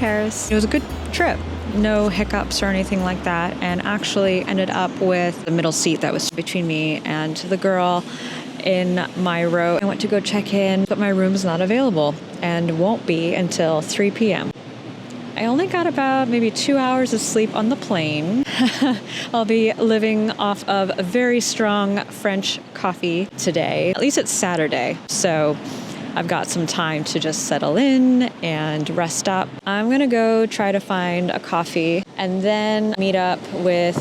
Paris. It was a good trip. No hiccups or anything like that, and actually ended up with the middle seat that was between me and the girl in my row. I went to go check in, but my room's not available and won't be until 3 p.m. I only got about maybe 2 hours of sleep on the plane. I'll be living off of a very strong French coffee today. At least it's Saturday, so I've got some time to just settle in and rest up. I'm gonna go try to find a coffee and then meet up with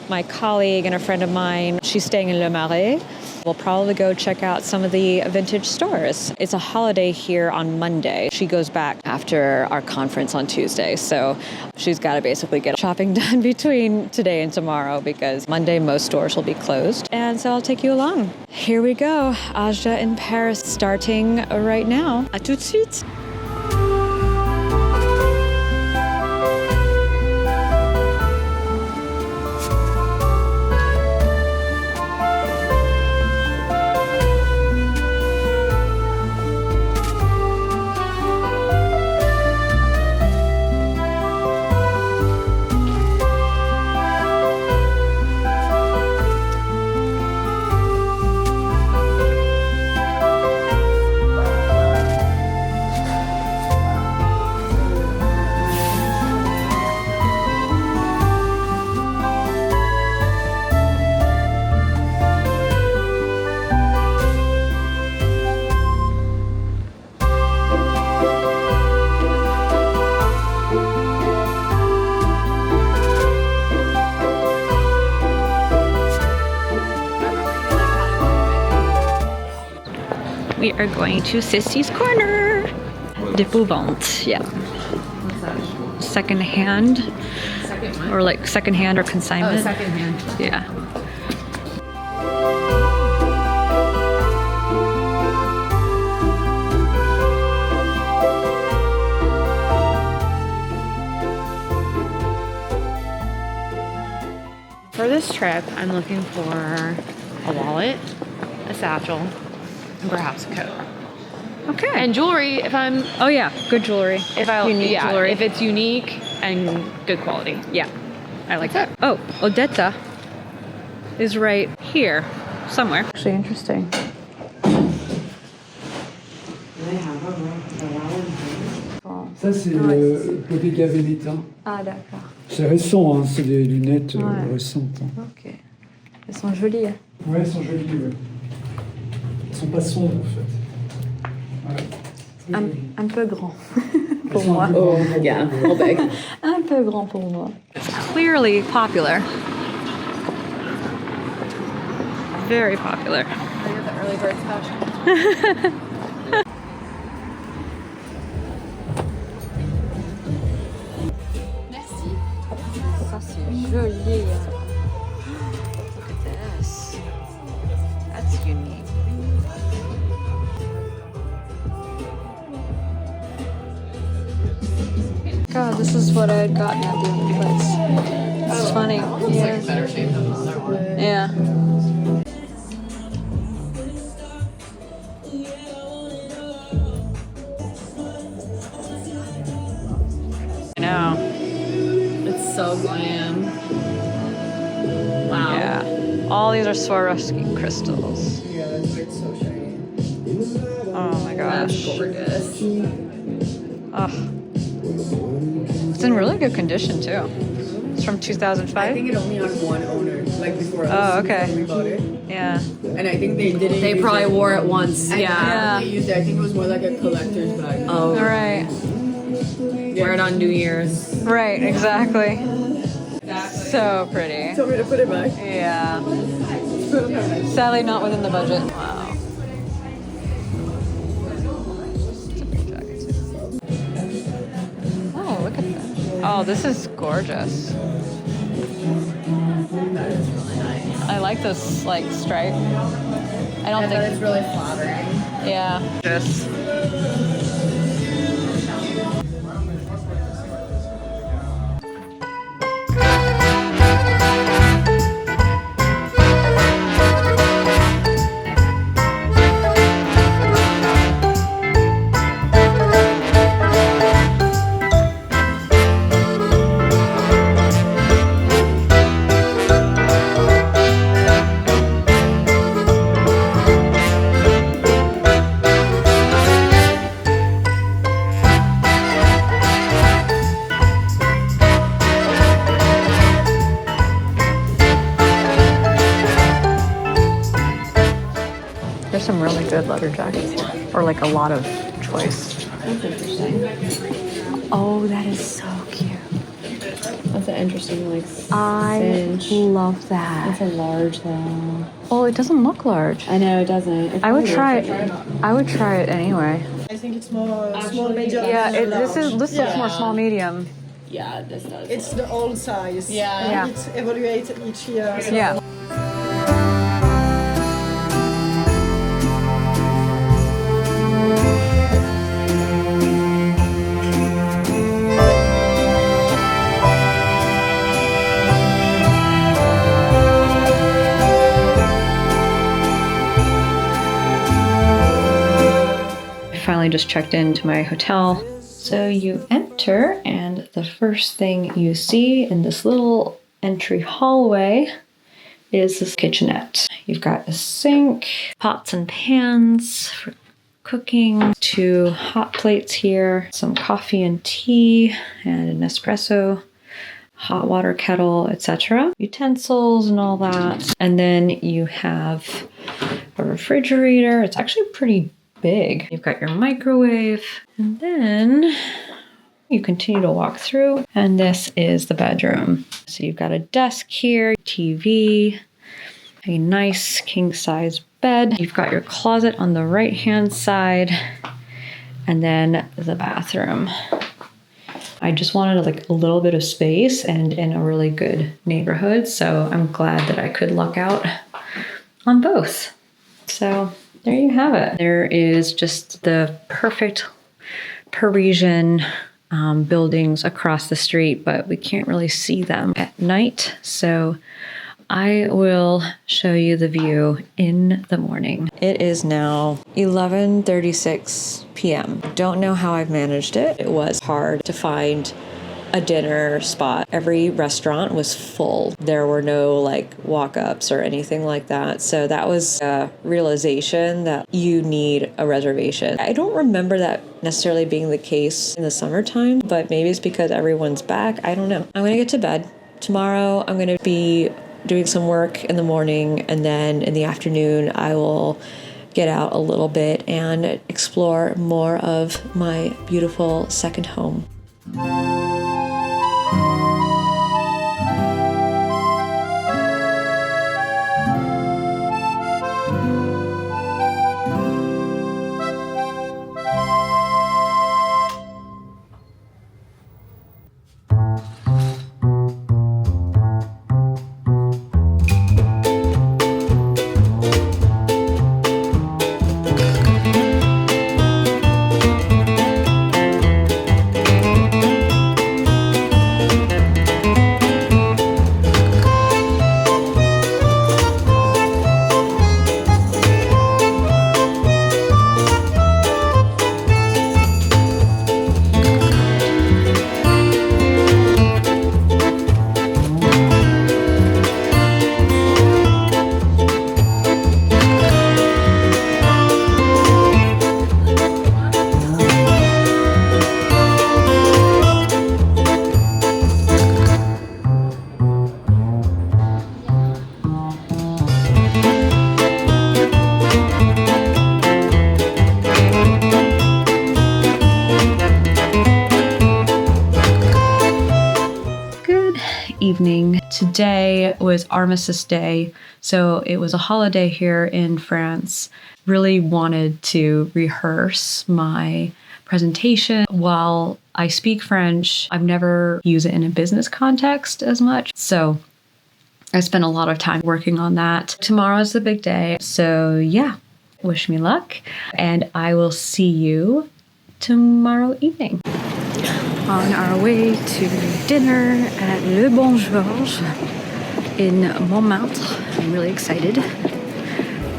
my colleague and a friend of mine. She's staying in Le Marais. We'll probably go check out some of the vintage stores. It's a holiday here on Monday. She goes back after our conference on Tuesday, so she's got to basically get shopping done between today and tomorrow because Monday most stores will be closed. And so I'll take you along. Here we go. Ajda in Paris starting right now. À tout de suite. We are going to Sissy's Corner. D'épouvante, yeah. Second hand? Or like second hand or consignment? Oh, second hand. Yeah. For this trip, I'm looking for a wallet, a satchel, and perhaps a coat. Okay. And jewelry, if I'm... Oh yeah, good jewelry. Unique jewelry. If it's unique and good quality. Yeah, I like that. Oh, Odetta is right here, somewhere. Actually interesting. Ça, c'est le bodega vénétin. Ah, d'accord. C'est récent, hein, c'est des lunettes récentes. Hein. Ok. Elles sont jolies. Ouais, elles sont jolies, ouais. Elles sont pas sombres, en fait. Ouais. Un peu grand pour moi. Oh, yeah, a little big. Un peu grand pour moi. It's clearly popular. Very popular. The early bird special. Ça c'est joli. Look at this. That's unique. God, this is what I had gotten at the other place. It's funny. Yeah. Like better shape than the other one. Yeah. I know. It's so glam. Wow. Yeah. All these are Swarovski crystals. Yeah, that's like so shiny. Oh my gosh. That's gorgeous. Oh. It's in really good condition too. It's from 2005. I think it only had one owner, like before us. Oh, okay. When we bought it. Yeah. And I think they didn't. They use probably it. wore it once. I Yeah. don't think they used it. I think it was more like a collector's bag. Oh. All right. Wear it on New Year's. Right. Exactly. So pretty. Tell me to put it back. Yeah. Sadly, not within the budget. Wow. It's a big jacket too. Oh, look at that. Oh, this is gorgeous. I like this like stripe. I don't think it's really flattering. Yeah. Just. some really good leather jackets here, or like a lot of choice. That's interesting. Oh, that is so cute. That's an interesting, like, I cinch. love that. It's a large, though. Oh, it doesn't look large. I know, it doesn't. I would try it. I would try it anyway. I think it's more small, medium. Yeah, and this large. looks more small medium. Yeah, this does. It's the old size. Yeah. Yeah. It's evaluated each year. So Yeah. Finally just checked into my hotel. So you enter, and the first thing you see in this little entry hallway is this kitchenette. You've got a sink, pots and pans for cooking, 2 hot plates here, some coffee and tea, and an espresso, hot water kettle, etc. Utensils and all that. And then you have a refrigerator. It's actually pretty big. You've got your microwave, and then you continue to walk through, and this is the bedroom. So you've got a desk here, TV, a nice king-size bed. You've got your closet on the right-hand side, and then the bathroom. I just wanted like a little bit of space and in a really good neighborhood, so I'm glad that I could luck out on both. So there you have it. There is just the perfect Parisian buildings across the street, but we can't really see them at night. So I will show you the view in the morning. It is now 11:36 p.m. Don't know how I've managed it. It was hard to find a dinner spot. Every restaurant was full. There were no like walk-ups or anything like that. So that was a realization that you need a reservation. I don't remember that necessarily being the case in the summertime, but maybe it's because everyone's back. I don't know. I'm gonna get to bed. Tomorrow I'm gonna be doing some work in the morning, and then in the afternoon I will get out a little bit and explore more of my beautiful second home. Evening. Today was Armistice Day, so it was a holiday here in France. Really wanted to rehearse my presentation. While I speak French, I've never used it in a business context as much, so I spent a lot of time working on that. Tomorrow's the big day, so yeah, wish me luck, and I will see you tomorrow evening. On our way to dinner at Le Bon Georges in Montmartre. I'm really excited.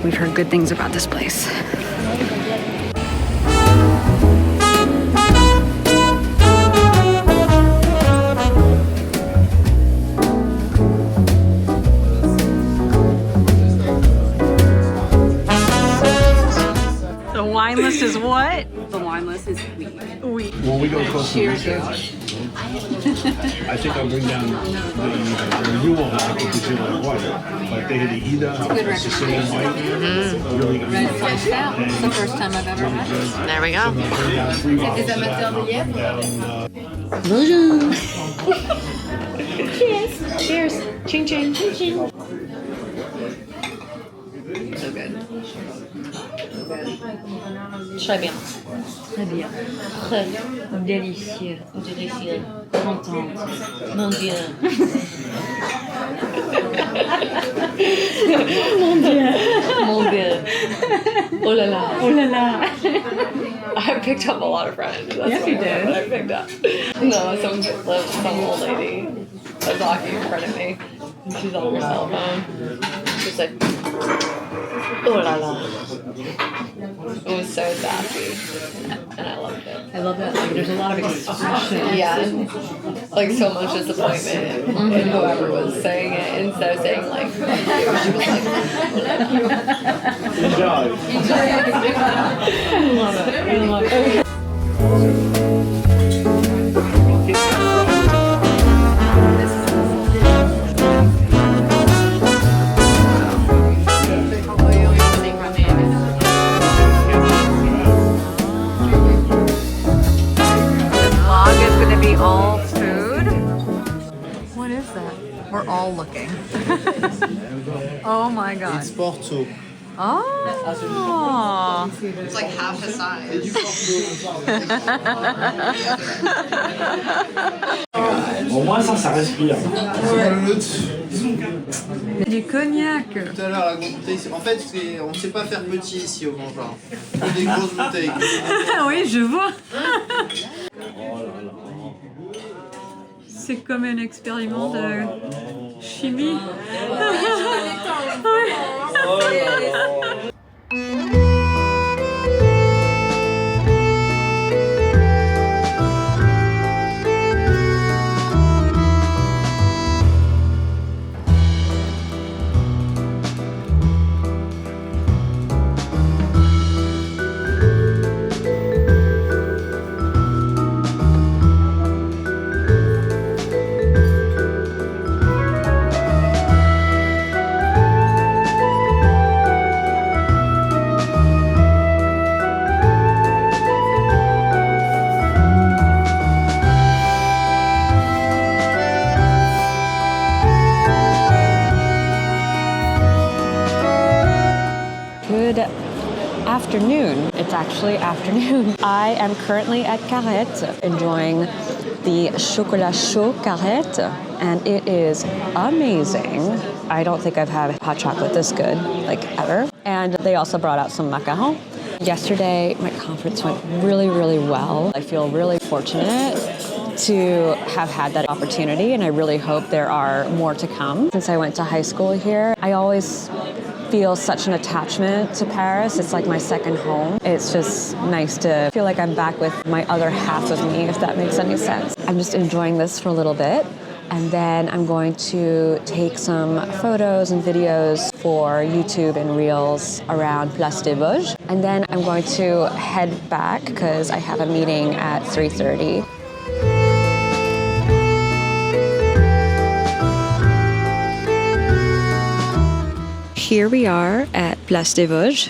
We've heard good things about this place. The wine list is what? The wine list is weed. When we go close to Cheers, retail, guys. I think I'll bring down the new one because you like white. Like they had the Ida, Sicilian white. Really good. Red fleshed out. It's the first time I've ever had it. There we go. Bonjour. Cheers. Ching ching. Ching ching. So good. Très bien. Très bien. Très délicieux. Délicieux. Contente. Mon Dieu. Mon Dieu. Mon Dieu. Oh la la. Oh la la. I picked up a lot of French. That's Yes, you what did. I picked up. No, some old lady was talking in front of me. And she's on her cell phone. She's like, oh la la. It was so sassy. And I loved it. I love that. Like, there's a lot of expression. Yeah. Like so much disappointment in whoever was saying it instead of saying like, she was like, Enjoy. I love it. I love it. all food. What is that? We're all looking. Oh my god. It's Porto. Oh. It's like half the size. Au moins ça respire. Du cognac. Tout à l'heure, la grosse bouteille, en fait, on ne sait pas faire petit ici au Bon Georges. On fait des grosses bouteilles. Oui, je vois. C'est comme un expériment de chimie. Afternoon. It's actually afternoon. I am currently at Carette enjoying the chocolat chaud Carette, and it is amazing. I don't think I've had hot chocolate this good, like ever. And they also brought out some macarons. Yesterday, my conference went really, really well. I feel really fortunate to have had that opportunity, and I really hope there are more to come. Since I went to high school here, I always feel such an attachment to Paris. It's like my second home. It's just nice to feel like I'm back with my other half of me, if that makes any sense. I'm just enjoying this for a little bit, and then I'm going to take some photos and videos for YouTube and Reels around Place des Vosges, and then I'm going to head back because I have a meeting at 3:30. Here we are at Place des Vosges.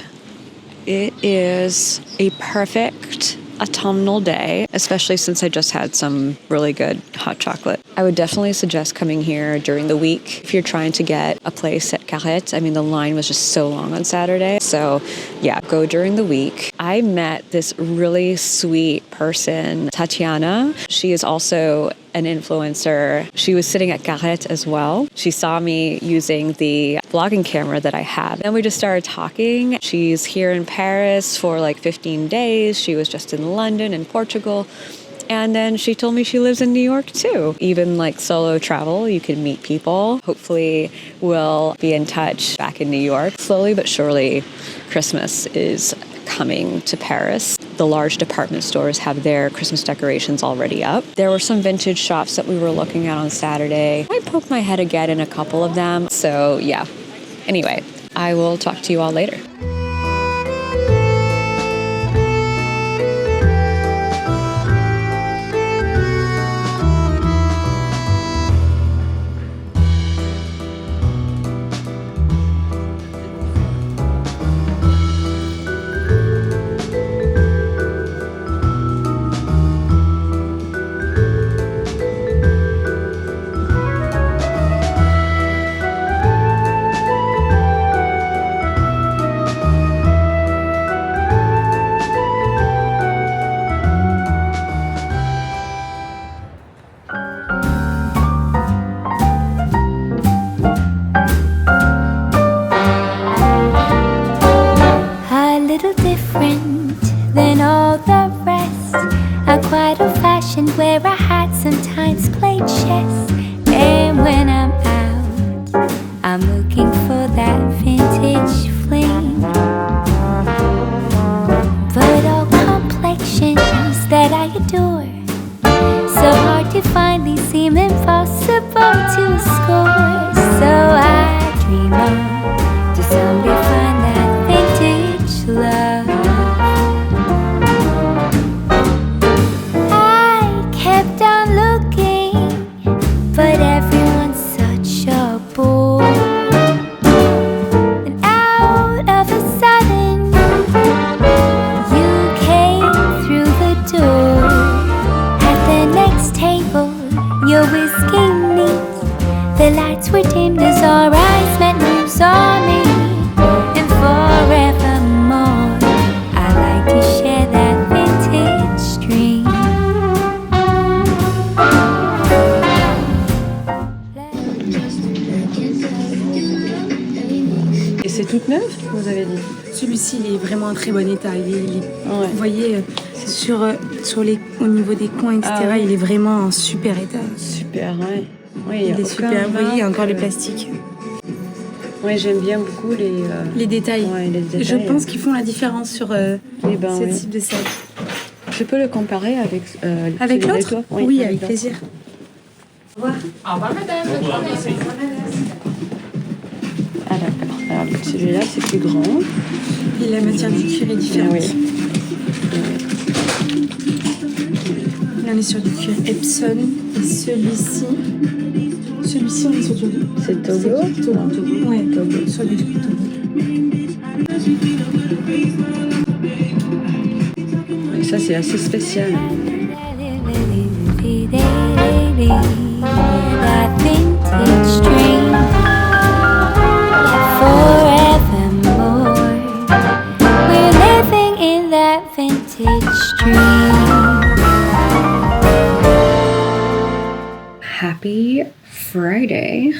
It is a perfect autumnal day, especially since I just had some really good hot chocolate. I would definitely suggest coming here during the week if you're trying to get a place at Carette. I mean, the line was just so long on Saturday. So yeah, go during the week. I met this really sweet person, Tatiana. She is also an influencer. She was sitting at Carette as well. She saw me using the vlogging camera that I had. Then we just started talking. She's here in Paris for like 15 days. She was just in London and Portugal. And then she told me she lives in New York too. Even like solo travel, you can meet people. Hopefully we'll be in touch back in New York. Slowly but surely, Christmas is coming to Paris. The large department stores have their Christmas decorations already up. There were some vintage shops that we were looking at on Saturday. I poked my head again in a couple of them. So yeah, anyway, I will talk to you all later. that vintage flame. But all complexions that I adore, so hard to find, they seem impossible to score. So I dream on to someday find that vintage love. I kept on looking, but everyone's such a bore. And out of a sudden, you came through the door. At the next table, your whiskey neat. The lights were dimmed as our eyes met, moves on me. And forevermore, I like to share that vintage dream. Et c'est toute neuve, vous avez dit? Celui-ci, il est vraiment en très bon état. Ouais. Vous voyez, au niveau des coins, etc., Ah ouais. il est vraiment en super état. Super, ouais. Oui, Il est super. Vous voyez, il y a encore les plastiques. Oui, j'aime bien beaucoup Les détails. Ouais, les détails. Je pense qu'ils font la différence sur ce oui. type de sac. Je peux le comparer avec Avec celui de l'autre toi? Oui, avec plaisir. Ah d'accord. Alors celui-là, c'est plus grand. Et la matière du cuir est différente. Oui. Là, on est sur du cuir Epson. Et celui-ci, on est sur du Togo. C'est Togo? Togo. Ouais, Togo. Sur du Togo. Et ça, c'est assez spécial. That vintage dream forevermore. We're living in that vintage dream. Happy Friday.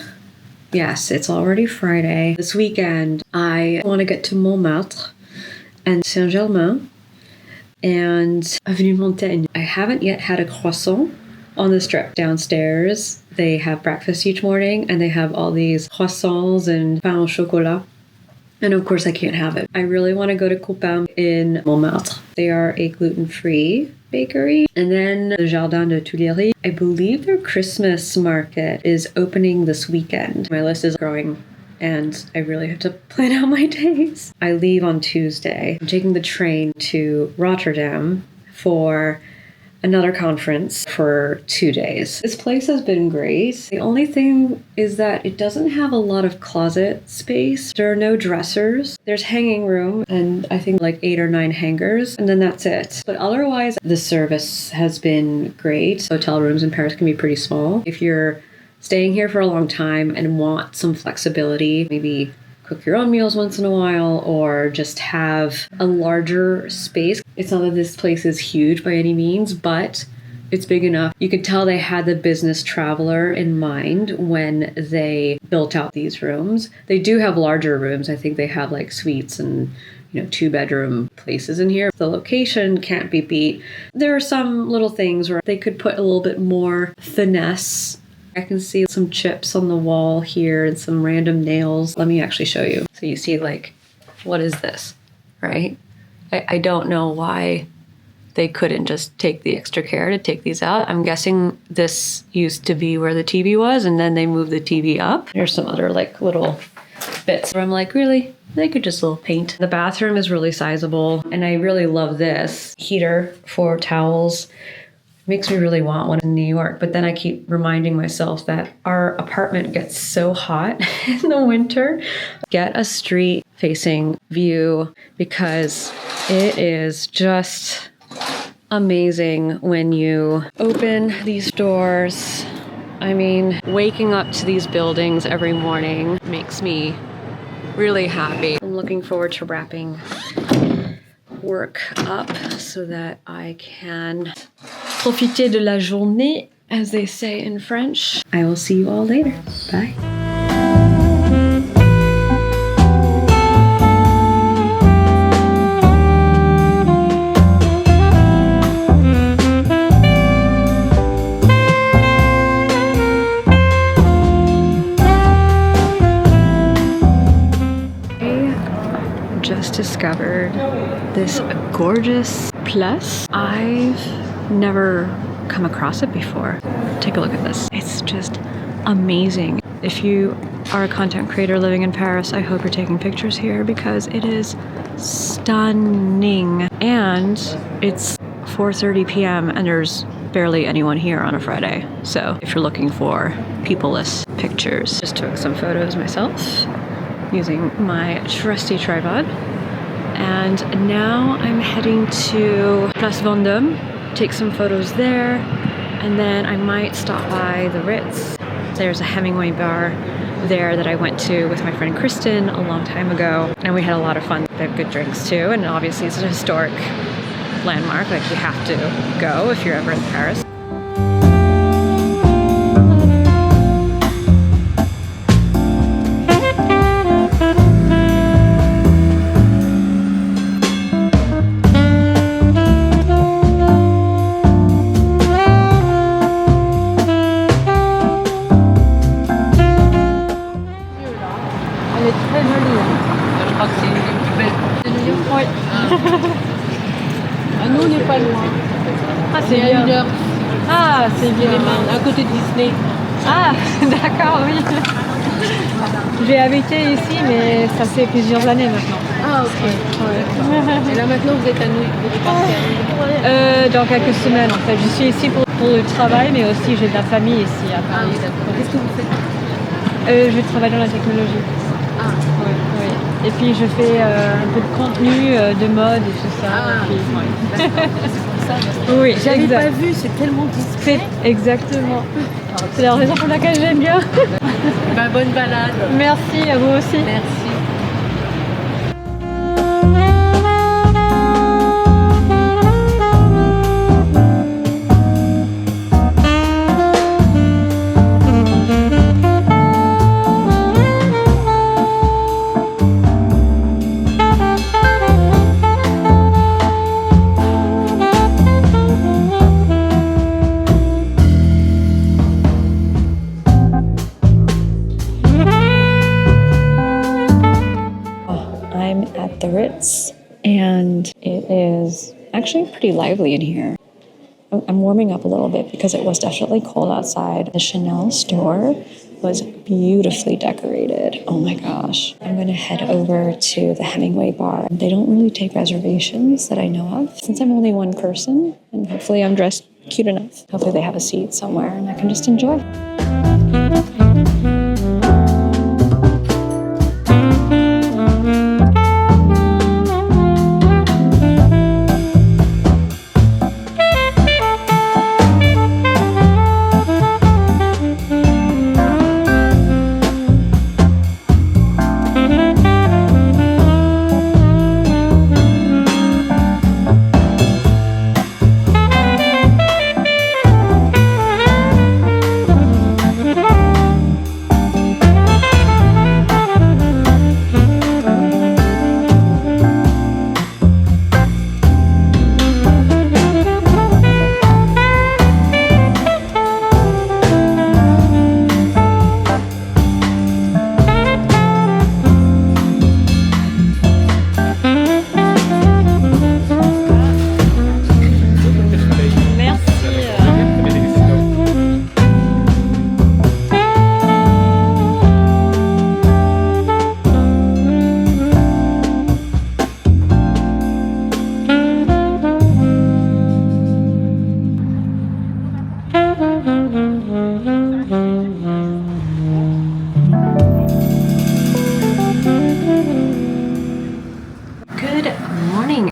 Yes, it's already Friday. This weekend, I want to get to Montmartre and Saint-Germain and Avenue Montaigne. I haven't yet had a croissant on the strip. Downstairs, they have breakfast each morning and they have all these croissants and pain au chocolat. And of course, I can't have it. I really want to go to Copain in Montmartre. They are a gluten-free bakery. And then the Jardin de Tuileries. I believe their Christmas market is opening this weekend. My list is growing and I really have to plan out my days. I leave on Tuesday. I'm taking the train to Rotterdam for another conference for 2 days. This place has been great. The only thing is that it doesn't have a lot of closet space. There are no dressers. There's hanging room and I think like 8 or 9 hangers and then that's it. But otherwise, the service has been great. Hotel rooms in Paris can be pretty small. If you're staying here for a long time and want some flexibility, maybe cook your own meals once in a while or just have a larger space. It's not that this place is huge by any means, but it's big enough. You could tell they had the business traveler in mind when they built out these rooms. They do have larger rooms. I think they have like suites and 2-bedroom places in here. The location can't be beat. There are some little things where they could put a little bit more finesse. I can see some chips on the wall here and some random nails. Let me actually show you. So you see like, what is this, right? I don't know why they couldn't just take the extra care to take these out. I'm guessing this used to be where the TV was and then they moved the TV up. There's some other like little bits where I'm like, really? They could just little paint. The bathroom is really sizable and I really love this heater for towels. Makes me really want one in New York, but then I keep reminding myself that our apartment gets so hot in the winter. Get a street-facing view because it is just amazing when you open these doors. I mean, waking up to these buildings every morning makes me really happy. I'm looking forward to wrapping work up so that I can profiter de la journée, as they say in French. I will see you all later. Bye. discovered this gorgeous place. I've never come across it before. Take a look at this. It's just amazing. If you are a content creator living in Paris, I hope you're taking pictures here because it is stunning. And it's 4:30 p.m. and there's barely anyone here on a Friday. So if you're looking for people-less pictures, just took some photos myself using my trusty tripod. And now I'm heading to Place Vendome, take some photos there, and then I might stop by the Ritz. There's a Hemingway bar there that I went to with my friend Kristen a long time ago, and we had a lot of fun. They have good drinks too, and obviously it's a historic landmark, like you have to go if you're ever in Paris. Nous, on n'est pas loin. Ah, C'est à 1 heure. Ah, c'est bien. À côté de Disney. Ah, d'accord, oui. J'ai habité ici, mais ça fait plusieurs années maintenant. Ah, ok. Ouais. Et là, maintenant, vous êtes à New York. Dans quelques semaines, en fait. Je suis ici pour le travail, mais aussi j'ai de la famille ici à Ah Paris. oui, d'accord. Qu'est-ce que vous faites? Je travaille dans la technologie. Ah, Oui, oui. Et puis je fais un peu de contenu, de mode et tout ça. Ah, et puis, d'accord. C'est pour ça. Oui, J'avais exact. pas vu, c'est tellement discret. Exactement. C'est la raison pour laquelle j'aime bien. Bah, bonne balade. Merci, à vous aussi. Merci. The Ritz, and it is actually pretty lively in here. I'm warming up a little bit because it was definitely cold outside. The Chanel store was beautifully decorated. Oh my gosh. I'm going to head over to the Hemingway bar. They don't really take reservations that I know of. Since I'm only one person, and hopefully I'm dressed cute enough, hopefully they have a seat somewhere and I can just enjoy.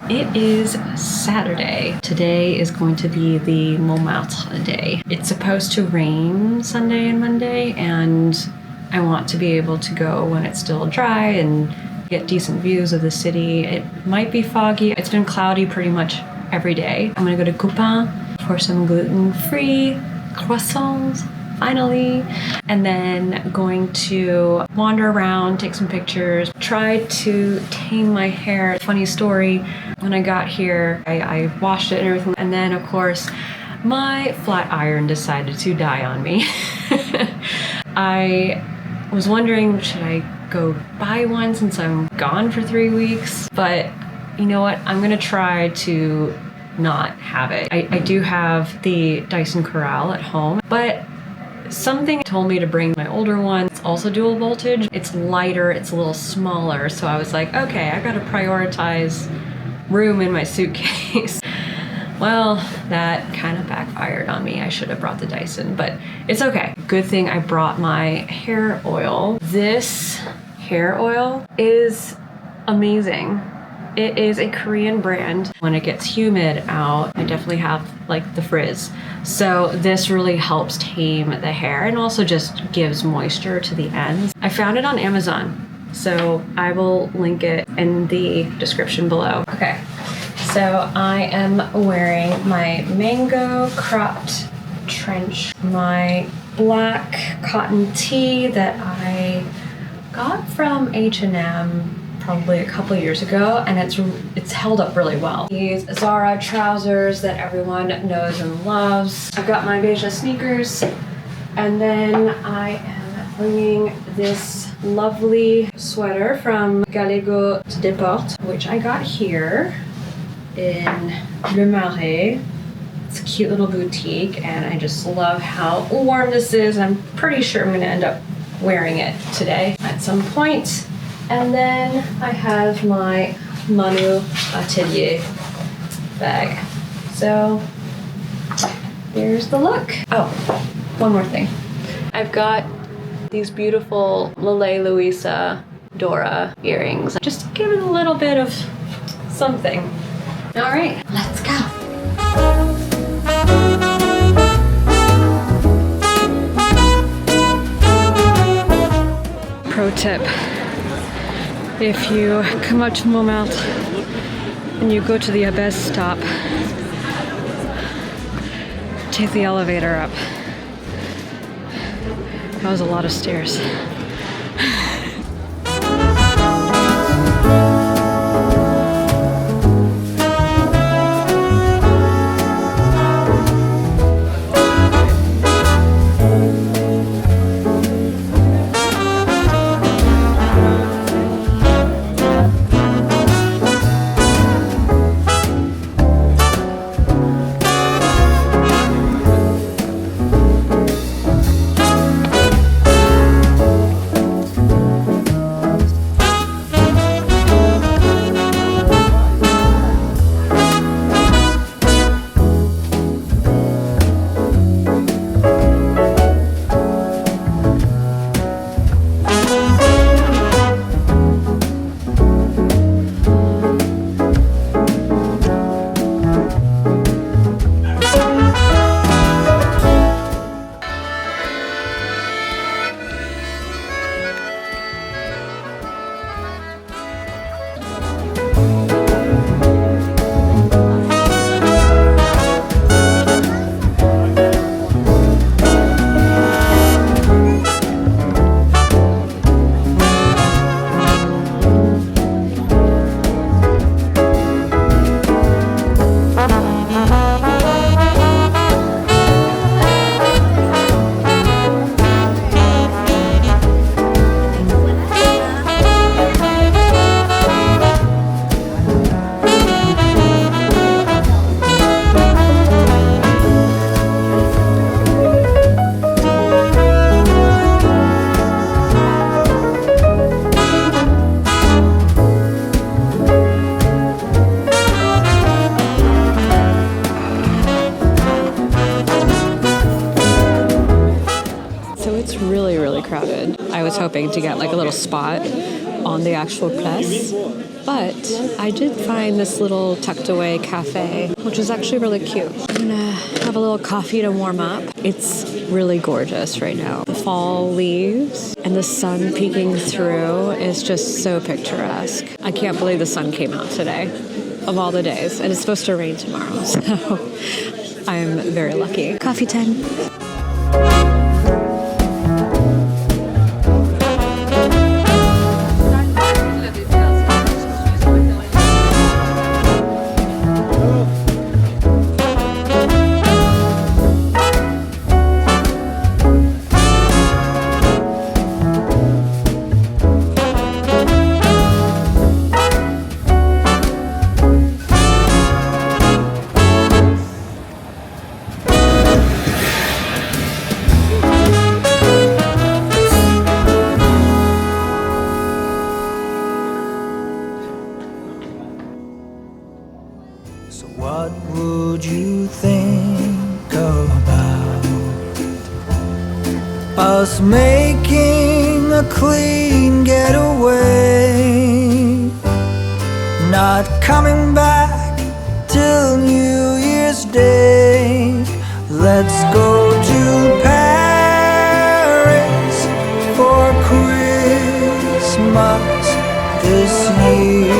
It is Saturday. Today is going to be the Montmartre day. It's supposed to rain Sunday and Monday, and I want to be able to go when it's still dry and get decent views of the city. It might be foggy. It's been cloudy pretty much every day. I'm gonna go to Copain for some gluten-free croissants, finally, and then going to wander around, take some pictures, try to tame my hair. Funny story, when I got here, I washed it and everything, and then of course my flat iron decided to die on me. I was wondering, should I go buy one since I'm gone for 3 weeks. But you know what? I'm gonna try to not have it. I do have the Dyson Corral at home, but something told me to bring my older one. It's also dual voltage. It's lighter, it's a little smaller. So I was like, okay, I gotta prioritize room in my suitcase. Well, that kind of backfired on me. I should have brought the Dyson, but it's okay. Good thing I brought my hair oil. This hair oil is amazing. It is a Korean brand. When it gets humid out, I definitely have like the frizz. So this really helps tame the hair and also just gives moisture to the ends. I found it on Amazon, so I will link it in the description below. Okay, so I am wearing my mango cropped trench, my black cotton tee that I got from H&M probably a couple years ago, and it's held up really well. These Zara trousers that everyone knows and loves. I've got my beige sneakers, and then I am bringing this lovely sweater from Galeries Lafayette, which I got here in Le Marais. It's a cute little boutique, and I just love how warm this is. I'm pretty sure I'm gonna end up wearing it today at some point. And then I have my Manu Atelier bag. So there's the look. Oh, one more thing. I've got these beautiful Lele Louisa Dora earrings. Just to give it a little bit of something. All right, let's go. Pro tip. If you come out to Montmartre and you go to the Hermès stop, take the elevator up. That was a lot of stairs. Hoping to get like a little spot on the actual place, but I did find this little tucked away cafe, which is actually really cute. I'm gonna have a little coffee to warm up. It's really gorgeous right now. The fall leaves and the sun peeking through is just so picturesque. I can't believe the sun came out today of all the days, and it's supposed to rain tomorrow, so I'm very lucky. Coffee time. What would you think about us making a clean getaway? Not coming back till New Year's Day. Let's go to Paris for Christmas this year.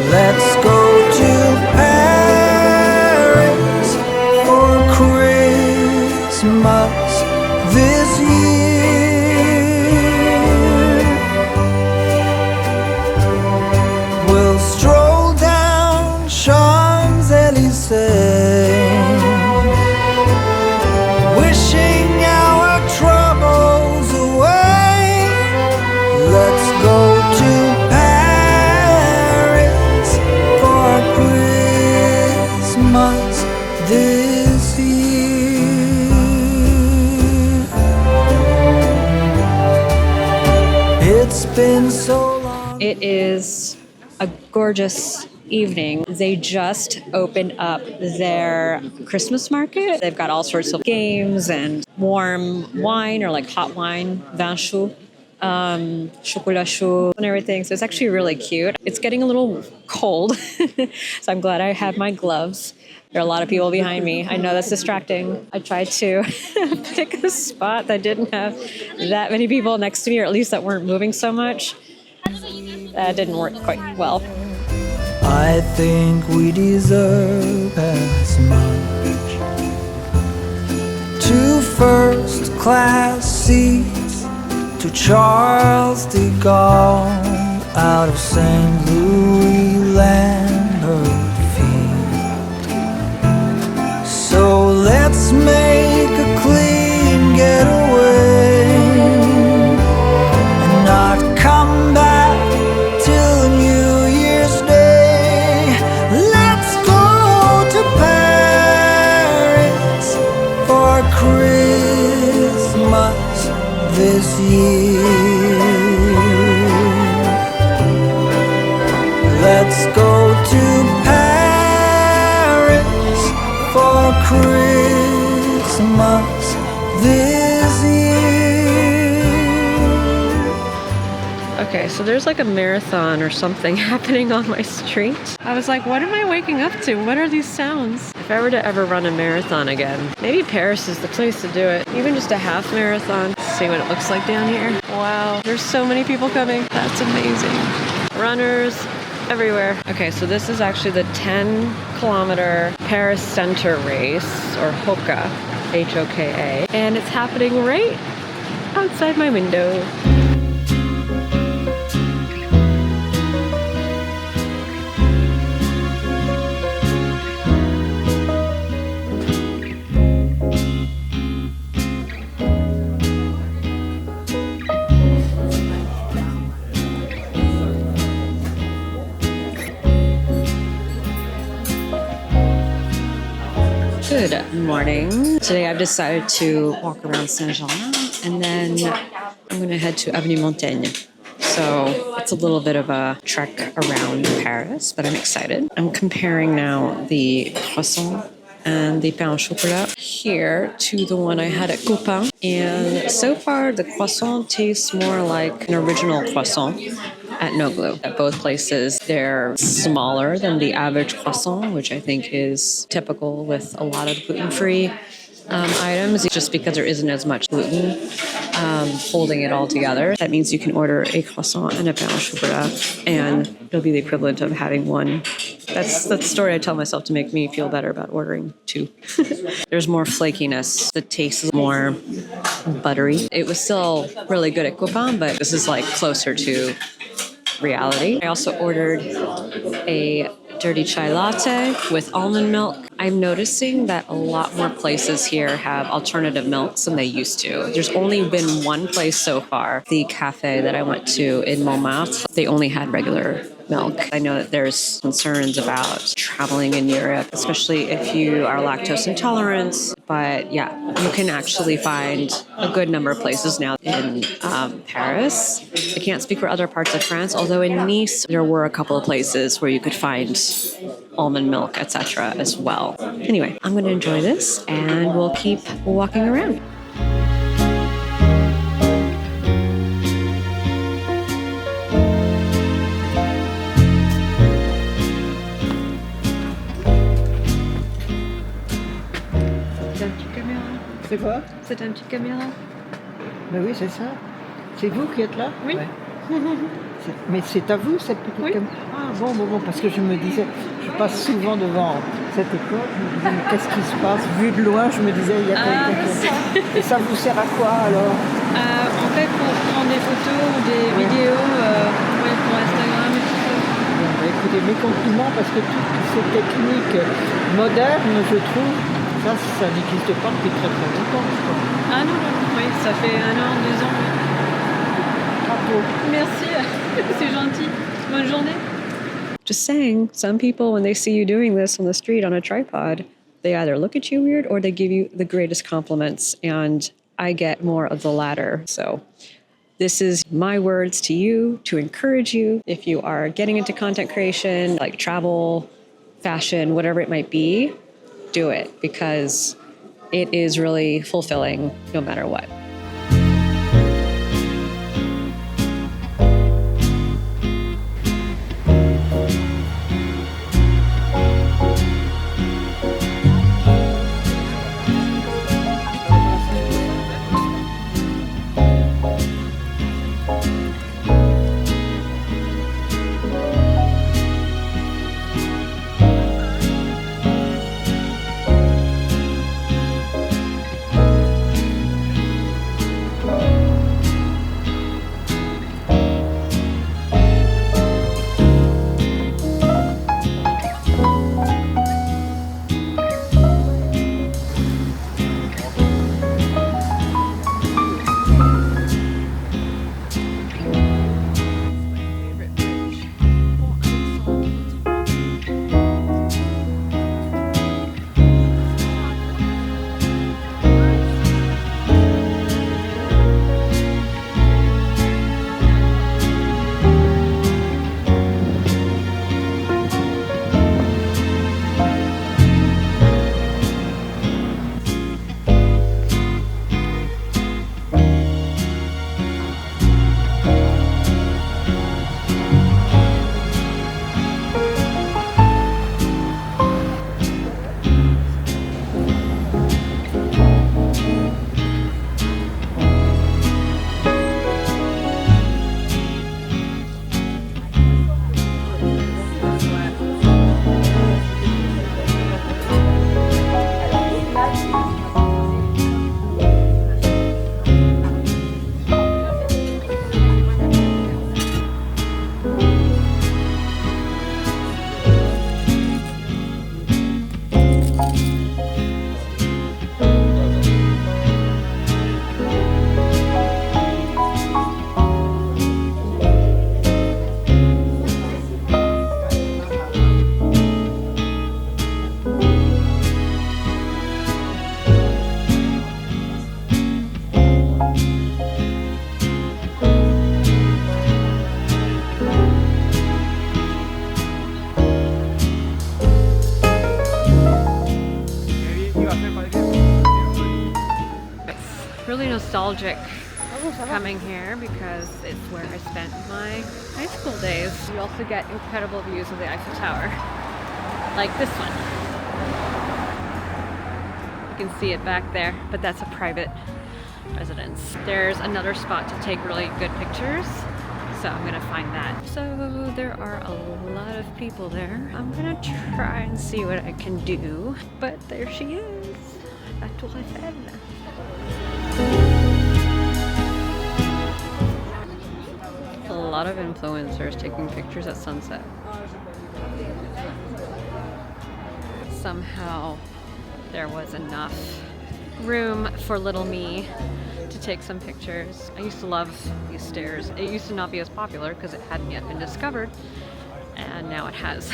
Let's go to Paris for Christmas this year. We'll stroll down Champs-Élysées, wishing our troubles away. Let's go to Paris for Christmas this year. It's been so long. It is a gorgeous evening. They just opened up their Christmas market. They've got all sorts of games and warm wine, or like hot wine, vin chaud, chocolat chaud and everything. So it's actually really cute. It's getting a little cold, so I'm glad I have my gloves. There are a lot of people behind me. I know that's distracting. I tried to pick a spot that didn't have that many people next to me, or at least that weren't moving so much. That didn't work quite well. I think we deserve as much. 2 first-class seats to Charles de Gaulle out of St. Louis Lambert Field. So let's make a clean getaway and not come back till New Year's Day. Let's go to Paris for Christmas this year. Let's go to Paris for Christmas this year. Okay, so there's like a marathon or something happening on my street. I was like, what am I waking up to? What are these sounds? If I were to ever run a marathon again, maybe Paris is the place to do it. Even just a half marathon. Let's see what it looks like down here. Wow, there's so many people coming. That's amazing. Runners everywhere. Okay, so this is actually the 10-kilometer Paris Center race, or HOKA, H-O-K-A. And it's happening right outside my window. Good morning. Today I've decided to walk around Saint-Germain, and then I'm going to head to Avenue Montaigne. So it's a little bit of a trek around Paris, but I'm excited. I'm comparing now the croissant and the pain au chocolat here to the one I had at Copain. And so far, the croissant tastes more like an original croissant at Noglu. At both places, they're smaller than the average croissant, which I think is typical with a lot of gluten-free items, just because there isn't as much gluten holding it all together. That means you can order a croissant and a pain au chocolat, and it'll be the equivalent of having one. That's the story I tell myself to make me feel better about ordering 2. There's more flakiness. The taste is more buttery. It was still really good at Copain, but this is like closer to reality. I also ordered a dirty chai latte with almond milk. I'm noticing that a lot more places here have alternative milks than they used to. There's only been one place so far, the cafe that I went to in Montmartre. They only had regular milk. I know that there's concerns about traveling in Europe, especially if you are lactose intolerant. But yeah, you can actually find a good number of places now in Paris. I can't speak for other parts of France, although in Nice there were a couple of places where you could find almond milk, etc. as well. Anyway, I'm going to enjoy this and we'll keep walking around. C'est quoi? C'est un petit caméra. Ben oui, c'est ça. C'est vous qui êtes là? Oui. Ouais. Mais c'est à vous cette petite caméra? Ah bon, parce que je me disais, je passe souvent devant cette école, je me disais, mais qu'est-ce qui se passe? Vu de loin, je me disais, il y a quelqu'un. Et ça vous sert à quoi alors? En fait, pour prendre des photos ou des vidéos pour Instagram et tout ça. Bon, bah, écoutez, mes compliments parce que toutes ces techniques modernes, je trouve, ça n'existe pas depuis très très longtemps. Ah non, oui, ça fait 1 an, 2 ans. Bravo. Merci, c'est gentil. Bonne journée. Just saying, some people, when they see you doing this on the street on a tripod, they either look at you weird or they give you the greatest compliments. And I get more of the latter. So this is my words to you to encourage you. If you are getting into content creation, like travel, fashion, whatever it might be, do it because it is really fulfilling no matter what. Really nostalgic coming here because it's where I spent my high school days. You also get incredible views of the Eiffel Tower, like this one. You can see it back there, but that's a private residence. There's another spot to take really good pictures, so I'm gonna find that. So there are a lot of people there. I'm gonna try and see what I can do, but there she is, La Tour Eiffel. A lot of influencers taking pictures at sunset. Somehow there was enough room for little me to take some pictures. I used to love these stairs. It used to not be as popular because it hadn't yet been discovered, and now it has.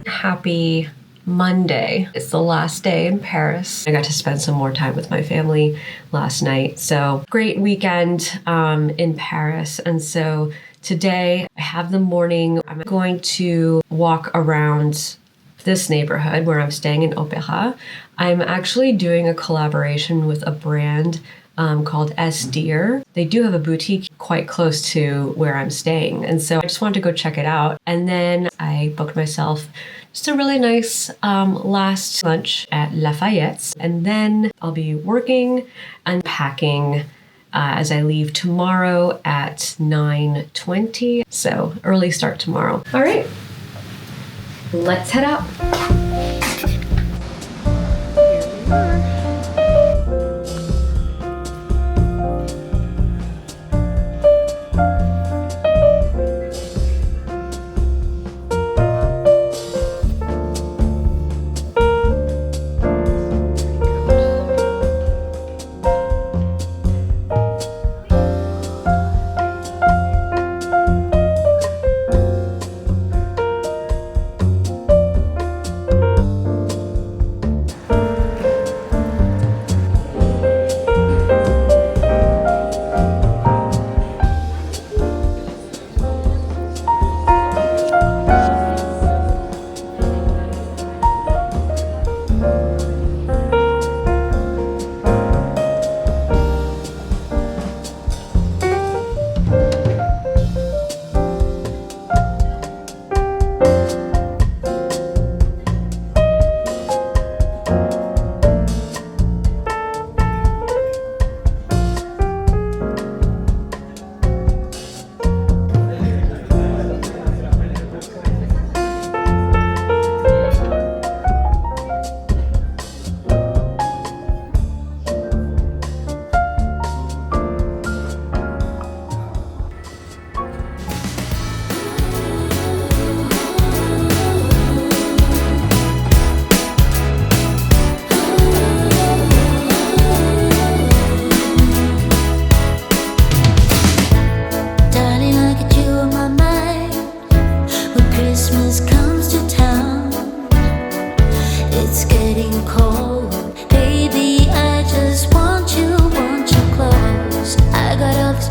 Happy Monday. It's the last day in Paris. I got to spend some more time with my family last night. So great weekend in Paris. And so today I have the morning. I'm going to walk around this neighborhood where I'm staying in Opéra. I'm actually doing a collaboration with a brand called S.Deer. They do have a boutique quite close to where I'm staying. And so I just wanted to go check it out. And then I booked myself just a really nice last lunch at Lafayette. And then I'll be working and packing as I leave tomorrow at 9:20. So early start tomorrow. All right, let's head out. Here we are.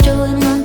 Joy in my